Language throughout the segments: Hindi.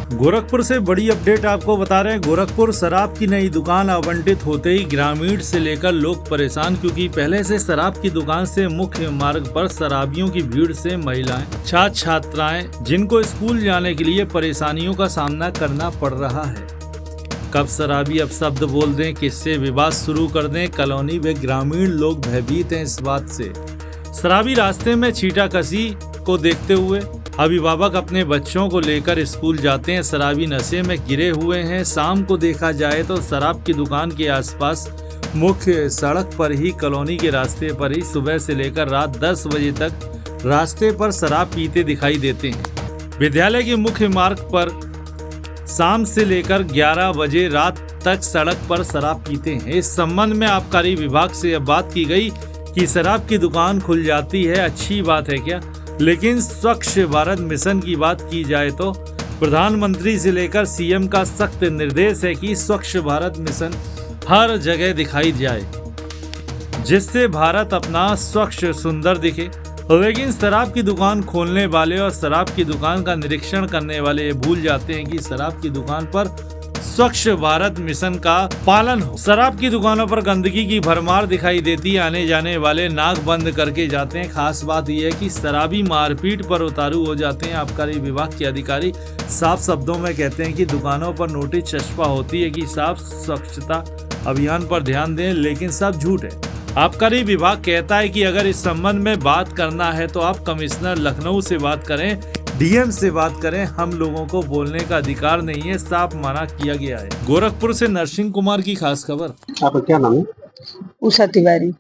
गोरखपुर से बड़ी अपडेट आपको बता रहे हैं। गोरखपुर शराब की नई दुकान आवंटित होते ही ग्रामीण से लेकर लोग परेशान, क्योंकि पहले से शराब की दुकान से मुख्य मार्ग पर शराबियों की भीड़ से महिलाएं, छात्र छात्राएं जिनको स्कूल जाने के लिए परेशानियों का सामना करना पड़ रहा है। कब शराबी अपशब्द बोल दें, किससे विवाद शुरू कर दें, कॉलोनी व ग्रामीण लोग भयभीत हैं इस बात से। शराबी रास्ते में छींटाकशी को देखते हुए अभिभावक अपने बच्चों को लेकर स्कूल जाते हैं। शराबी नशे में गिरे हुए हैं। शाम को देखा जाए तो शराब की दुकान के आसपास मुख्य सड़क पर ही, कॉलोनी के रास्ते पर ही सुबह से लेकर रात 10 बजे तक रास्ते पर शराब पीते दिखाई देते हैं। विद्यालय के मुख्य मार्ग पर शाम से लेकर 11 बजे रात तक सड़क पर शराब पीते हैं। इस संबंध में आबकारी विभाग से अब बात की गई कि शराब की दुकान खुल जाती है, अच्छी बात है क्या, लेकिन स्वच्छ भारत मिशन की बात की जाए तो प्रधानमंत्री से लेकर सीएम का सख्त निर्देश है कि स्वच्छ भारत मिशन हर जगह दिखाई जाए, जिससे भारत अपना स्वच्छ सुंदर दिखे। लेकिन शराब की दुकान खोलने वाले और शराब की दुकान का निरीक्षण करने वाले ये भूल जाते हैं कि शराब की दुकान पर स्वच्छ भारत मिशन का पालन हो। शराब की दुकानों पर गंदगी की भरमार दिखाई देती है। आने जाने वाले नाक बंद करके जाते हैं। खास बात यह है कि शराबी मारपीट पर उतारू हो जाते हैं। आबकारी विभाग के अधिकारी साफ शब्दों में कहते हैं कि दुकानों पर नोटिस चस्पा होती है कि साफ स्वच्छता अभियान पर ध्यान दें, लेकिन सब झूठ है। आबकारी विभाग कहता है कि अगर इस संबंध में बात करना है तो आप कमिश्नर लखनऊ से बात करें, डीएम से बात करें, हम लोगों को बोलने का अधिकार नहीं है, साफ मना किया गया है। गोरखपुर से नरसिंह कुमार की खास खबर। आपका क्या नाम है? उषा तिवारी।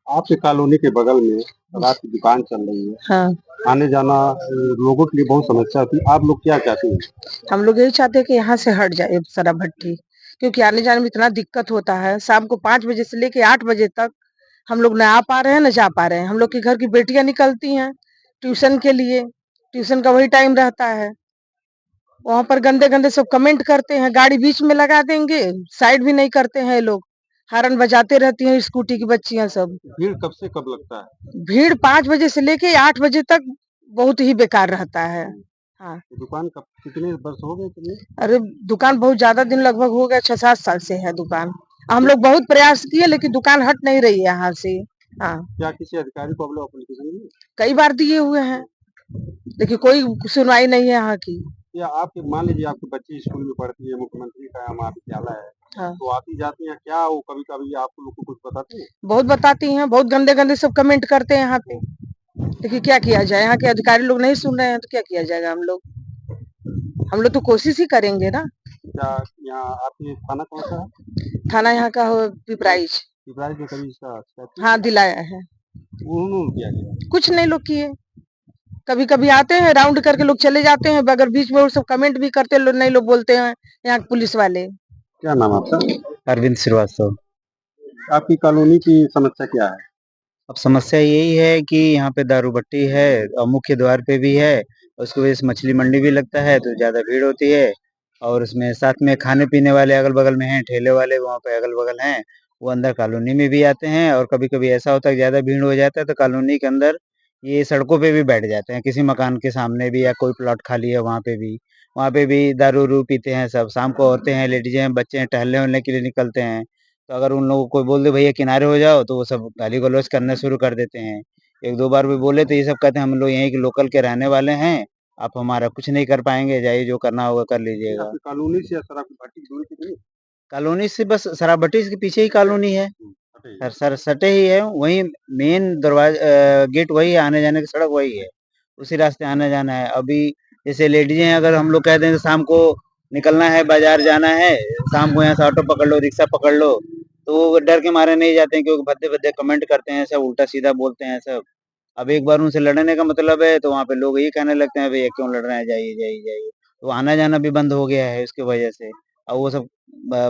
आपके कॉलोनी के बगल में शराब की दुकान चल रही है। हाँ, आने जाना लोगों के लिए बहुत समस्या होती है। आप लोग क्या चाहते हैं? हम लोग यही चाहते हैं कि यहाँ से हट जाए शराब भट्टी, क्योंकि आने जाने में इतना दिक्कत होता है। शाम को 5 बजे से लेके 8 बजे तक हम लोग न आ पा रहे हैं न जा पा रहे हैं। हम लोग के घर की बेटियां निकलती हैं ट्यूशन के लिए, ट्यूशन का वही टाइम रहता है। वहाँ पर गंदे गंदे सब कमेंट करते हैं, गाड़ी बीच में लगा देंगे, साइड भी नहीं करते हैं ये लोग, हॉर्न बजाते रहती हैं स्कूटी की बच्चियां सब। भीड़ कब से कब लगता है? भीड़ 5 बजे से लेके 8 बजे तक बहुत ही बेकार रहता है। हाँ, ये दुकान कब कितने वर्ष हो गए? कितने? अरे दुकान बहुत ज्यादा दिन, लगभग हो गया 6-7 साल से है दुकान। हम लोग बहुत प्रयास किए लेकिन दुकान हट नहीं रही है यहाँ से। हाँ, क्या किसी अधिकारी को आप लोग एप्लीकेशन दिए? कई बार दिए हुए हैं लेकिन कोई सुनवाई नहीं है यहाँ की। या आपके मान लीजिए आपकी बच्ची स्कूल में पढ़ती है, मुख्यमंत्री का यहाँ महाविद्यालय है, हाँ, तो आती जाती है क्या? वो कभी कभी आप लोग को कुछ बताते हैं? बहुत बताती हैं, बहुत गंदे गंदे सब कमेंट करते हैं यहाँ पे, लेकिन क्या किया जाए, यहाँ के अधिकारी लोग नहीं सुन रहे हैं तो क्या किया जाएगा। हम लोग तो कोशिश ही करेंगे ना। क्या यहाँ आपके थाना कौन सा है? थाना यहाँ का हो पिपराइच। पिपराइच में कभी इसका शिकायत हाँ, दिलाया है। उन्होंने किया गया? कुछ नहीं लोग किए। कभी कभी आते हैं, राउंड करके लोग चले जाते हैं, अगर बीच में वो सब कमेंट भी करते लोग, नहीं लोग बोलते हैं यहाँ के पुलिस वाले। क्या नाम आपका? अरविंद श्रीवास्तव। आपकी कॉलोनी की समस्या क्या है? अब समस्या यही है कि यहाँ पे दारू भट्टी है और मुख्य द्वार पे भी है, उसकी वजह से मछली मंडी भी लगता है तो ज़्यादा भीड़ होती है। और उसमें साथ में खाने पीने वाले अगल बगल में हैं, ठेले वाले वहाँ पे अगल बगल हैं, वो अंदर कॉलोनी में भी आते हैं। और कभी कभी ऐसा होता है कि ज़्यादा भीड़ हो जाता है तो कॉलोनी के अंदर ये सड़कों पे भी बैठ जाते हैं, किसी मकान के सामने भी, या कोई प्लॉट खाली है वहाँ पे भी दारू उरू पीते हैं सब। शाम को औरतें हैं, लेडीजें हैं, बच्चे हैं, टहलने वहलने के लिए निकलते हैं। तो अगर उन लोगों को बोल दे भैया किनारे हो जाओ तो वो सब गाली गलौज करना शुरू कर देते हैं। 1-2 बार भी बोले तो ये सब कहते हैं हम लोग यहीं के लोकल के रहने वाले हैं, आप हमारा कुछ नहीं कर पाएंगे, जाइए जो करना होगा कर लीजिएगा। आपकी कॉलोनी से या शराब की भट्टी की दूरी कितनी है? कॉलोनी से बस शराब भट्टी के पीछे ही कॉलोनी है, हटे। सर सर सटे ही है, वही मेन दरवाजा गेट वही है, आने जाने की सड़क वही है, उसी रास्ते आना जाना है। अभी जैसे लेडीजें हैं, अगर हम लोग कह दें शाम को निकलना है, बाजार जाना है, शाम को यहाँ से ऑटो पकड़ लो, रिक्शा पकड़ लो, तो वो डर के मारे नहीं जाते हैं, क्योंकि भद्दे भद्दे कमेंट करते हैं सब, उल्टा सीधा बोलते हैं सब। अब एक बार उनसे लड़ने का मतलब है तो वहाँ पे लोग यही कहने लगते हैं भैया क्यों लड़ रहे हैं, जाइए जाइए जाइए। तो आना जाना भी बंद हो गया है उसकी वजह से। और वो सब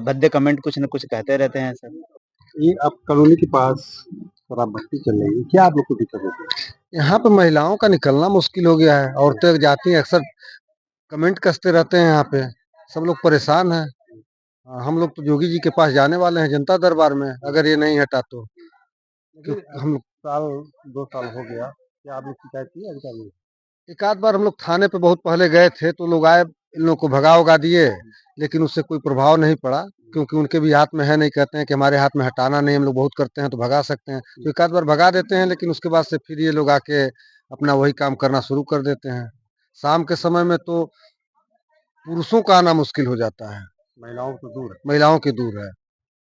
भद्दे कमेंट कुछ न कुछ कहते रहते हैं सब। ये आप कॉलोनी के पास शराब भट्टी चल रही है, क्या आप लोग को दिक्कत होती है? यहाँ पे महिलाओं का निकलना मुश्किल हो गया है। औरतें जाती हैं, अक्सर कमेंट कसते रहते हैं। यहाँ पे सब लोग परेशान हैं। हम लोग तो योगी जी के पास जाने वाले हैं जनता दरबार में, अगर ये नहीं हटा तो। हम लोग साल 2 साल हो गया, क्या आप लोग शिकायत की अधिकारी? एक आध बार हम लोग थाने पे बहुत पहले गए थे तो लोग आए, इन लोगों को भगा उगा दिए, लेकिन उससे कोई प्रभाव नहीं पड़ा, क्योंकि उनके भी हाथ में है नहीं। कहते हैं कि हमारे हाथ में हटाना नहीं, हम लोग बहुत करते हैं तो भगा सकते हैं। तो एक आध बार भगा देते हैं, लेकिन उसके बाद से फिर ये लोग आके अपना वही काम करना शुरू कर देते हैं। शाम के समय में तो पुरुषों का आना मुश्किल हो जाता है, महिलाओं तो दूर है। महिलाओं के दूर है।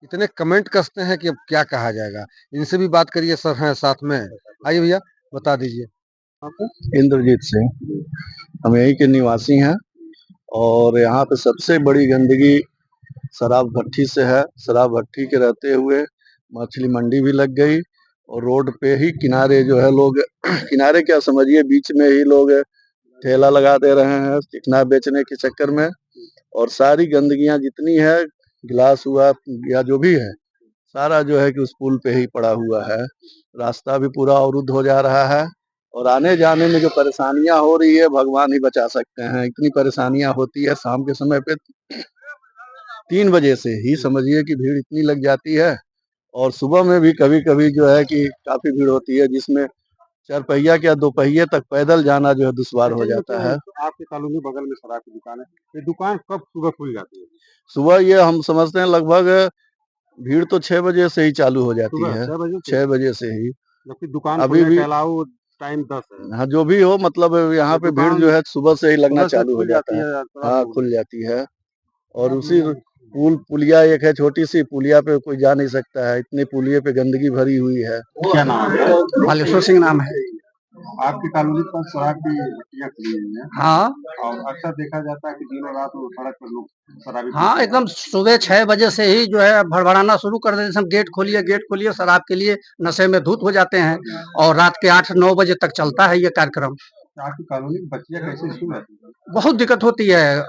इतने कमेंट कसते हैं कि अब क्या कहा जाएगा। इनसे भी बात करिए, सर हैं साथ में। आइए भैया, बता दीजिए। इंद्रजीत सिंह, हम यहीं के निवासी हैं और यहाँ पे सबसे बड़ी गंदगी शराब भट्टी से है। शराब भट्टी के रहते हुए मछली मंडी भी लग गई और रोड पे ही किनारे जो है लोग किनारे क्या समझिए, बीच में ही लोग ठेला लगा दे रहे हैं चिकना बेचने के चक्कर में। और सारी गंदगियां जितनी है, गिलास हुआ या जो भी है, सारा जो है कि उस पुल पे ही पड़ा हुआ है। रास्ता भी पूरा अवरुद्ध हो जा रहा है और आने जाने में जो परेशानियां हो रही है, भगवान ही बचा सकते हैं। इतनी परेशानियां होती है शाम के समय पे 3 बजे से ही समझिए कि भीड़ इतनी लग जाती है। और सुबह में भी कभी कभी जो है कि काफी भीड़ होती है, जिसमें 4 पहिया या 2 पहिए तक पैदल जाना जो है दुश्वार हो जाता है। आपकी कॉलोनी बगल में शराब की दुकान है, ये दुकान कब सुबह खुल जाती है? सुबह ये हम समझते हैं लगभग भीड़ तो 6 बजे से ही चालू हो जाती सुबह है, 6 बजे से? 6 बजे से ही। जबकि दुकान अभी खुलने भी के अलावा टाइम 10 है। हाँ, जो भी हो, मतलब यहाँ पे भीड़ जो है सुबह से ही लगना सुबह से चालू हो खुल जाता जाती है। है हाँ, खुल जाती है। और उसी पुलिया एक है छोटी सी, पुलिया पे कोई जा नहीं सकता है, इतनी पुलिये पे गंदगी भरी हुई है। क्या नाम है? बालेश्वर सिंह नाम है। आपकी कॉलोनी पर शराब की भट्टियां खुली हुई हैं हाँ और अक्सर देखा जाता है कि दिनों रात वो सड़क पर लोग शराबी हाँ, पीते हैं। एकदम सुबह 6 बजे से ही जो है भड़बड़ाना शुरू कर देते हैं। गेट खोलिए शराब के लिए, नशे में धुत हो जाते हैं और रात के 8-9 बजे तक चलता है ये कार्यक्रम। आपकी कॉलोनी की बच्चियां कैसे स्कूल आती हैं? बहुत दिक्कत होती है,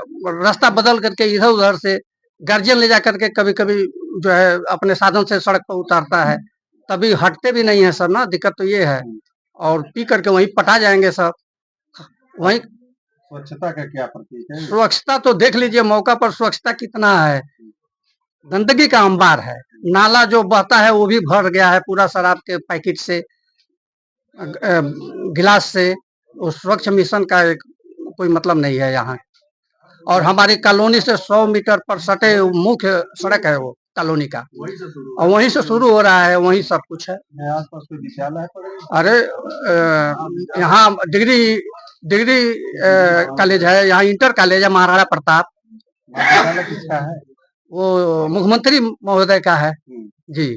रास्ता बदल करके इधर उधर से गार्जियन ले जा करके कभी कभी जो है अपने साधन से सड़क पर उतारता है, तभी हटते भी नहीं है सर ना। दिक्कत तो ये है, और पी करके वहीं पटा जाएंगे सब वहीं। स्वच्छता का क्या प्रतीक है? स्वच्छता तो देख लीजिए मौका पर स्वच्छता कितना है, गंदगी का अंबार है। नाला जो बहता है वो भी भर गया है पूरा शराब के पैकेट से, गिलास से। उस स्वच्छ मिशन का कोई मतलब नहीं है यहाँ। और हमारी कॉलोनी से 100 मीटर पर सटे मुख्य सड़क है वो कॉलोनी का, और वहीं से शुरू हो रहा है, वहीं सब कुछ है। आसपास कोई विद्यालय है? अरे यहाँ डिग्री कॉलेज है, यहाँ इंटर कॉलेज है महाराणा प्रताप। विद्यालय किसका है? वो मुख्यमंत्री महोदय का है जी,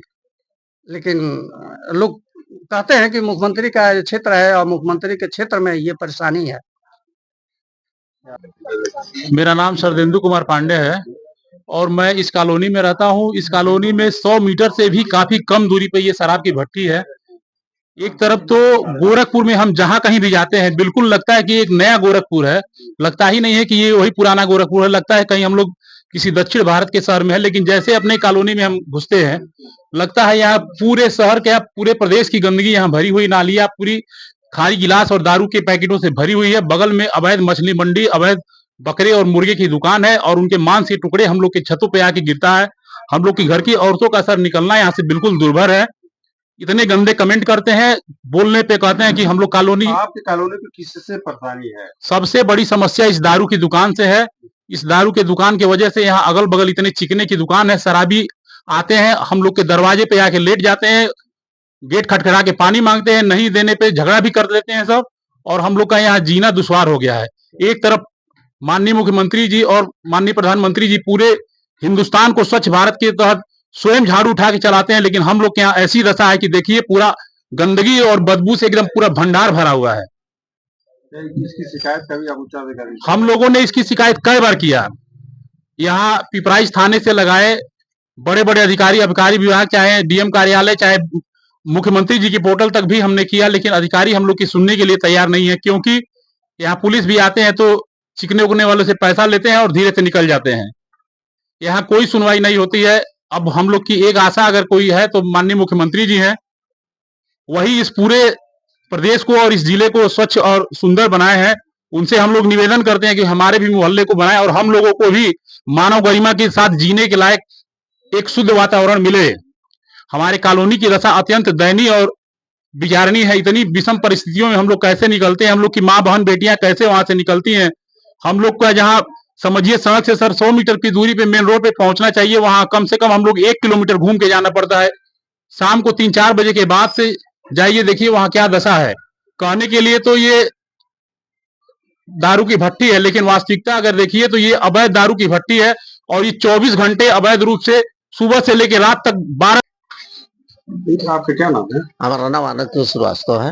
लेकिन लोग कहते हैं कि मुख्यमंत्री का क्षेत्र है और मुख्यमंत्री के क्षेत्र में ये परेशानी है। मेरा नाम शरदेंदु कुमार पांडे है और मैं इस कॉलोनी में रहता हूँ। इस कॉलोनी में 100 मीटर से भी काफी कम दूरी पे ये शराब की भट्टी है। एक तरफ तो गोरखपुर में हम जहां कहीं भी जाते हैं बिल्कुल लगता है कि एक नया गोरखपुर है, लगता ही नहीं है कि ये वही पुराना गोरखपुर है। लगता है कहीं हम लोग किसी दक्षिण भारत के शहर में है। लेकिन जैसे अपने कॉलोनी में हम घुसते हैं, लगता है यहाँ पूरे शहर के, पूरे प्रदेश की गंदगी यहाँ भरी हुई। नालियां पूरी खाली गिलास और दारू के पैकेटों से भरी हुई है। बगल में अवैध मछली मंडी, अवैध बकरे और मुर्गे की दुकान है और उनके मांस के टुकड़े हम लोग के छतों पे आके गिरता है। हम लोग की घर की औरतों का सर निकलना यहाँ से बिल्कुल दुर्भर है। इतने गंदे कमेंट करते हैं, बोलने पे कहते हैं कि हम लोग कॉलोनी। आपकी कॉलोनी को किससे परेशानी है? सबसे बड़ी समस्या इस दारू की दुकान से है। इस दारू के दुकान की वजह से यहाँ अगल बगल इतने चिकने की दुकान है, शराबी आते हैं, हम लोग के दरवाजे पे आके लेट जाते हैं, गेट खटखटा के पानी मांगते हैं, नहीं देने पे झगड़ा भी कर देते हैं सब, और हम लोग का यहाँ जीना दुश्वार हो गया है। एक तरफ माननीय मुख्यमंत्री जी और माननीय प्रधानमंत्री जी पूरे हिंदुस्तान को स्वच्छ भारत के तहत स्वयं झाड़ू उठा के चलाते हैं, लेकिन हम लोग के यहाँ ऐसी दशा है कि देखिए पूरा गंदगी और बदबू से एकदम पूरा भंडार भरा हुआ है। इसकी शिकायत कभी आप उच्च अधिकारी? हम लोगों ने इसकी शिकायत कई बार किया, यहाँ पिपराइच थाने से लगाए, बड़े बड़े अधिकारी, अबकारी विभाग, चाहे डीएम कार्यालय, चाहे मुख्यमंत्री जी की पोर्टल तक भी हमने किया, लेकिन अधिकारी हम लोग की सुनने के लिए तैयार नहीं है। क्योंकि यहाँ पुलिस भी आते हैं तो चिकने उगने वालों से पैसा लेते हैं और धीरे से निकल जाते हैं। यहाँ कोई सुनवाई नहीं होती है। अब हम लोग की एक आशा अगर कोई है तो माननीय मुख्यमंत्री जी हैं, वही इस पूरे प्रदेश को और इस जिले को स्वच्छ और सुंदर बनाए हैं। उनसे हम लोग निवेदन करते हैं कि हमारे भी मोहल्ले को बनाए और हम लोगों को भी मानव गरिमा के साथ जीने के लायक एक शुद्ध वातावरण मिले। हमारे कॉलोनी की दशा अत्यंत दयनीय और विचारणीय है। इतनी विषम परिस्थितियों में हम लोग कैसे निकलते हैं, हम लोग की माँ बहन बेटियां कैसे वहां से निकलती हैं, हम लोग का जहाँ समझिए सड़क से सर 100 मीटर की दूरी पे मेन रोड पे पहुंचना चाहिए, वहां कम से कम हम लोग 1 किलोमीटर घूम के जाना पड़ता है। शाम को 3-4 बजे के बाद से जाइए, देखिए वहां क्या दशा है। कहने के लिए तो ये दारू की भट्टी है, लेकिन वास्तविकता अगर देखिए तो ये अवैध दारू की भट्टी है और ये 24 घंटे अवैध रूप से सुबह से लेकर रात तक 12। आपका क्या नाम है? हमारा नाम आनंद श्रीवास्तव है।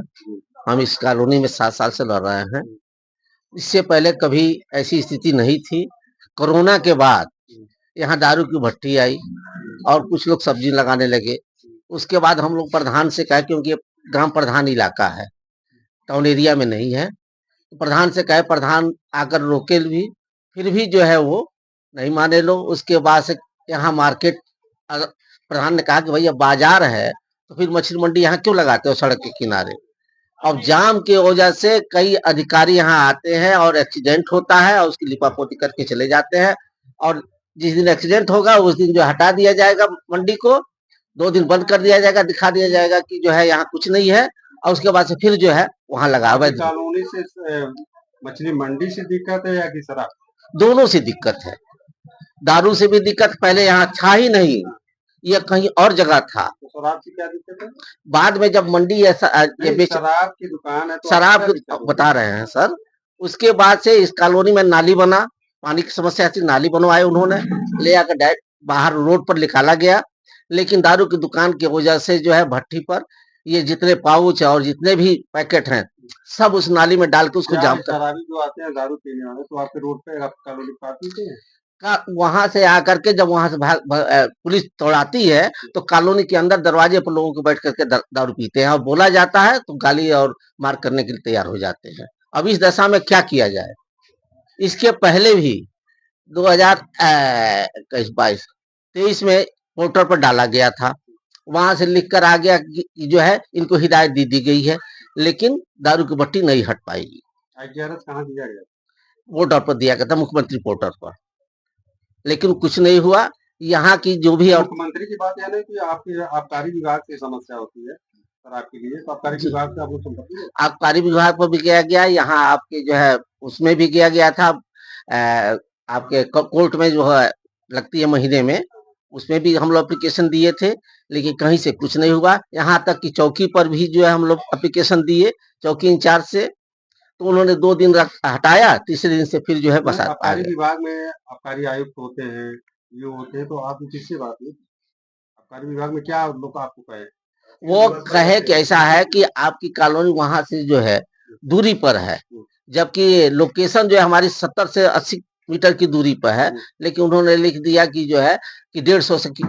हम इस कॉलोनी में 7 साल से रह रहे हैं। इससे पहले कभी ऐसी स्थिति नहीं थी। कोरोना के बाद यहाँ दारू की भट्टी आई और कुछ लोग सब्जी लगाने लगे। उसके बाद हम लोग प्रधान से कहे, क्योंकि ये ग्राम प्रधान इलाका है, टाउन एरिया में नहीं है, तो प्रधान से कहे, प्रधान आकर रोके भी, फिर भी जो है वो नहीं माने लोग। उसके बाद से यहाँ मार्केट, प्रधान ने कहा कि भैया बाजार है तो फिर मछली मंडी यहाँ क्यों लगाते हो सड़क के किनारे। अब जाम की वजह से कई अधिकारी यहाँ आते हैं और एक्सीडेंट होता है और उसकी लिपापोती करके चले जाते हैं। और जिस दिन एक्सीडेंट होगा उस दिन जो हटा दिया जाएगा मंडी को, 2 दिन बंद कर दिया जाएगा, दिखा दिया जाएगा कि जो है यहाँ कुछ नहीं है, और उसके बाद से फिर जो है वहाँ लगा हुआ है। कॉलोनी से मछली मंडी से दिक्कत है या कि शराब? दोनों से दिक्कत है। दारू से भी दिक्कत, पहले यहाँ था ही नहीं, ये कहीं और जगह था। तो शराब की क्या दिक्कत है? बाद में जब मंडी ऐसा शराब की दुकान है तो शराब बता रहे हैं सर। उसके बाद से इस कॉलोनी में नाली बना, पानी की समस्या थी, नाली बनवाए उन्होंने, ले आकर डायरेक्ट बाहर रोड पर निकाला गया। लेकिन दारू की दुकान की वजह से जो है भट्टी पर ये जितने पाउच और जितने भी पैकेट हैं सब उस नाली में डाल के उसको जाम कर। शराबी जो आते हैं दारू पीने वाले, तो आपके रोड पे आप कॉलोनी पार पीते हैं? वहां से आकर के जब वहां से पुलिस तोड़ाती है तो कॉलोनी के अंदर दरवाजे पर लोगों को बैठ करके दारू पीते हैं, और बोला जाता है तो गाली और मार करने के लिए तैयार हो जाते हैं। अब इस दशा में क्या किया जाए। इसके पहले भी 2021-22-23 में पोर्टल पर डाला गया था, वहां से लिख कर आ गया कि जो है इनको हिदायत दी गई है, लेकिन दारू की भट्टी नहीं हट पाएगी। कहाँ दिया गया? पोर्टल पर दिया गया था, मुख्यमंत्री पोर्टल पर, लेकिन कुछ नहीं हुआ। यहाँ की जो भी मुख्यमंत्री की बात यानी कि आपकी आबकारी विभाग से समस्या होती है शराब के लिए, तो आबकारी विभाग से आपको संपर्क है? आबकारी विभाग पर भी गया गया, यहाँ आपके जो है उसमें भी गया था, आपके कोर्ट में जो है लगती है महीने में, उसमें भी हम लोग एप्लीकेशन दिए थे, लेकिन कहीं से कुछ नहीं हुआ। यहाँ तक कि चौकी पर भी जो है हम लोग एप्लीकेशन दिए चौकी इंचार्ज से, तो उन्होंने 2 दिन हटाया, तीसरे दिन से फिर जो है बस आबकारी विभाग में आबकारी आयुक्त होते हैं, ये होते हैं, तो आप किससे बात हुई? आबकारी विभाग में क्या लोग आपको कहे? वो कहे कि ऐसा है कि आपकी कॉलोनी वहां से जो है दूरी पर है, जबकि लोकेशन जो है हमारी 70 से 80 मीटर की दूरी पर है, लेकिन उन्होंने लिख दिया कि जो है कि 150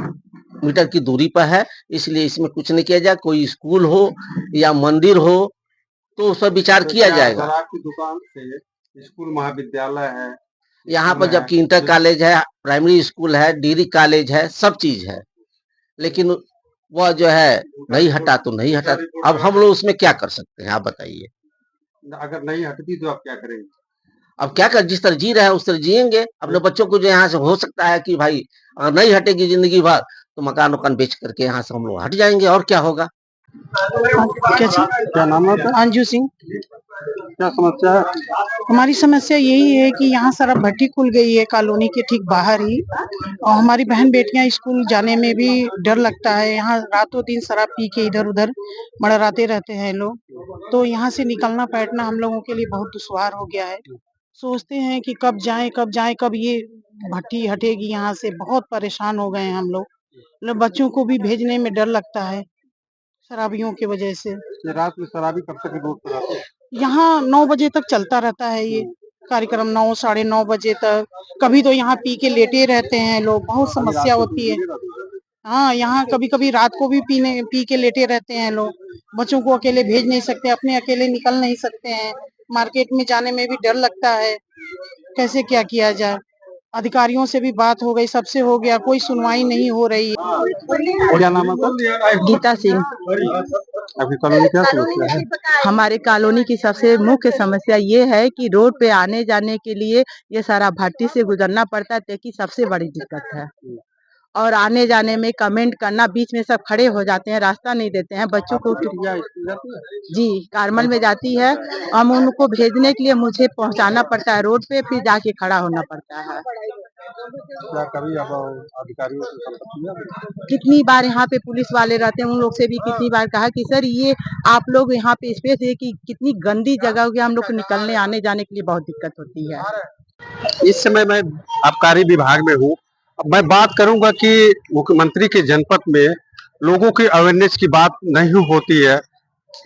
मीटर की दूरी पर है, इसलिए इसमें कुछ नहीं किया जाए। कोई स्कूल हो या मंदिर हो तो उस पर विचार किया जाएगा। शराब की दुकान से स्कूल महाविद्यालय है यहाँ पर, जबकि इंटर कॉलेज है, प्राइमरी स्कूल है, डिग्री कॉलेज है, सब चीज है, लेकिन वह जो है नहीं हटा तो नहीं हटा। अब हम लोग उसमें क्या कर सकते हैं, आप बताइए। अगर नहीं हटती तो आप क्या करेंगे? अब क्या कर, जिस तरह जी रहे हैं उस तरह जिएंगे। अपने बच्चों को जो यहाँ से हो सकता है कि भाई अगर नहीं हटेगी जिंदगी भर तो मकान वकान बेच करके यहाँ से हम लोग हट जाएंगे, और क्या होगा। क्या नाम है? अंजू सिंह। क्या समस्या है? हमारी समस्या यही है कि यहाँ शराब भट्टी खुल गई है कॉलोनी के ठीक बाहर ही, और हमारी बहन बेटियां स्कूल जाने में भी डर लगता है। यहाँ रातों दिन शराब पी के इधर उधर मड़राते रहते हैं लोग, तो यहाँ से निकलना बैठना हम लोगों के लिए बहुत दुश्वार हो गया है। सोचते हैं कि कब जाएं कब ये भट्टी हटेगी यहाँ से। बहुत परेशान हो गए हैं हम लोग। बच्चों को भी भेजने में डर लगता है शराबियों की वजह से। रात में शराबी कब तक रोड पर आते हैं? यहाँ 9 बजे तक चलता रहता है ये कार्यक्रम, 9 साढ़े 9 बजे तक। कभी तो यहाँ पी के लेटे रहते हैं लोग, बहुत समस्या होती है। हाँ, यहाँ कभी कभी रात को भी पी के लेटे रहते हैं लोग। बच्चों को अकेले भेज नहीं सकते, अपने अकेले निकल नहीं सकते हैं, मार्केट में जाने में भी डर लगता है। कैसे क्या किया जाए। अधिकारियों से भी बात हो गई, सबसे हो गया, कोई सुनवाई नहीं हो रही है। क्या नाम है? गीता सिंह। आपकी कॉलोनी क्या समस्या है? हमारे कॉलोनी की सबसे मुख्य समस्या ये है कि रोड पे आने जाने के लिए ये सारा भट्टी से गुजरना पड़ता है, ताकि सबसे बड़ी दिक्कत है। और आने जाने में कमेंट करना, बीच में सब खड़े हो जाते हैं, रास्ता नहीं देते हैं बच्चों को। जी, कारमल में जाती है, हम उनको भेजने के लिए मुझे पहुंचाना पड़ता है रोड पे, फिर जाके खड़ा होना पड़ता है। क्या कभी अब अधिकारियों से संपर्क किया? कितनी बार यहाँ पे पुलिस वाले रहते हैं, उन लोग से भी कितनी बार कहा कि सर ये आप लोग यहाँ पे स्पेस है कि कितनी गंदी जगह हो गया, हम लोग को निकलने आने जाने के लिए बहुत दिक्कत होती है। इस समय मैं आबकारी विभाग में हूँ। अब मैं बात करूंगा कि मुख्यमंत्री के जनपद में लोगों की अवेयरनेस की बात नहीं होती है।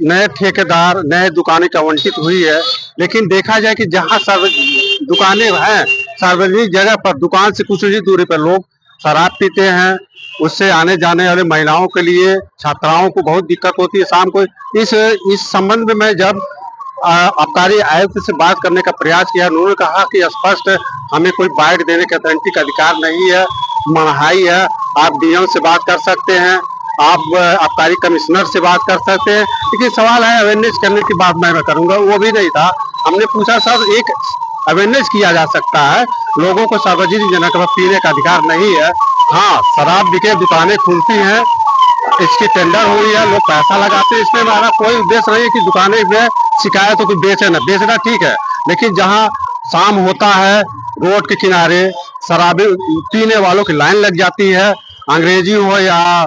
नए ठेकेदार, नए दुकानें आवंटित हुई है, लेकिन देखा जाए कि जहाँ दुकानें हैं, सार्वजनिक जगह पर दुकान से कुछ ही दूरी पर लोग शराब पीते हैं। उससे आने जाने वाले महिलाओं के लिए, छात्राओं को बहुत दिक्कत होती है शाम को। इस संबंध में मैं जब आबकारी आयुक्त से बात करने का प्रयास किया, उन्होंने कहा कि स्पष्ट हमें कोई बाइट देने का अथॉरिटी का अधिकार नहीं है, मनाही है। आप डीएम से बात कर सकते हैं, आप आबकारी कमिश्नर से बात कर सकते हैं, लेकिन सवाल है अवेयरनेस करने की बात मैं करूंगा, वो भी नहीं था। हमने पूछा सर एक अवेयरनेस किया जा सकता है, लोगों को सार्वजनिक जगह पर पीने का अधिकार नहीं है। हाँ, शराब बिके दुकानें खुलती हैं, इसकी टेंडर हुई है, लोग पैसा लगाते हैं, इसमें हमारा कोई उद्देश्य नहीं है कि दुकानें में शिकायत हो कि बेचे ना, बेचना ठीक है, लेकिन जहाँ शाम होता है रोड के किनारे शराबी पीने वालों की लाइन लग जाती है, अंग्रेजी हो या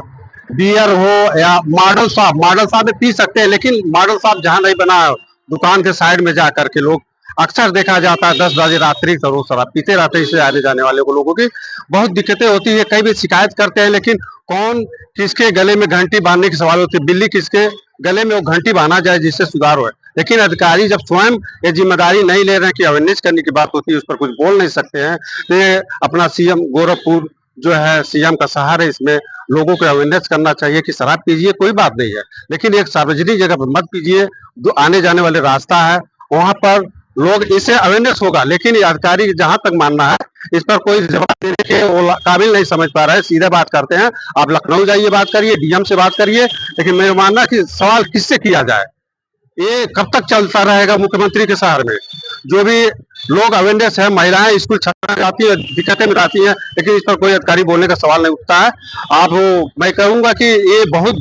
बियर हो या मॉडल साहब में पी सकते हैं, लेकिन मॉडल साहब जहाँ नहीं बना है दुकान के साइड में जा करके लोग अक्सर देखा जाता है 10 बजे रात्रि तक वो शराब पीते रहते हैं। इससे आने जाने वाले को लोगों की बहुत दिक्कतें होती है। कई भी शिकायत करते हैं, लेकिन कौन किसके गले में घंटी बांधने की सवाल होती है, बिल्ली किसके गले में वो घंटी बांधा जाए जिससे सुधार हो। लेकिन अधिकारी जब स्वयं ये जिम्मेदारी नहीं ले रहे हैं कि अवेयरनेस करने की बात होती है, उस पर कुछ बोल नहीं सकते हैं। तो ये अपना सीएम गोरखपुर जो है सीएम का सहारा, इसमें लोगों को अवेयरनेस करना चाहिए कि शराब पीजिए कोई बात नहीं है, लेकिन एक सार्वजनिक जगह पर मत पीजिए। जो आने जाने वाले रास्ता है वहां पर लोग इससे अवेयरनेस होगा, लेकिन ये अधिकारी जहां तक मानना है इस पर कोई जवाब देने के वो काबिल नहीं समझ पा रहा है। सीधे बात करते हैं, आप लखनऊ जाइए, बात करिए, डीएम से बात करिए, लेकिन मेरा मानना कि सवाल किससे किया जाए, ये कब तक चलता रहेगा मुख्यमंत्री के सहारे में। जो भी लोग अवेयरनेस है, महिलाएं स्कूल छात्रा जाती है, दिक्कतें में आती हैं, लेकिन इस पर कोई अधिकारी बोलने का सवाल नहीं उठता है। मैं कहूंगा कि ये बहुत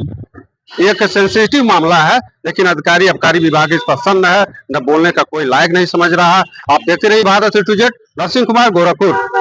एक सेंसिटिव मामला है, लेकिन अधिकारी आबकारी विभाग इस पर सन्न है, न बोलने का कोई लायक नहीं समझ रहा। आप देखते रहिए भारत से टू जेड, नरसिंह कुमार, गोरखपुर।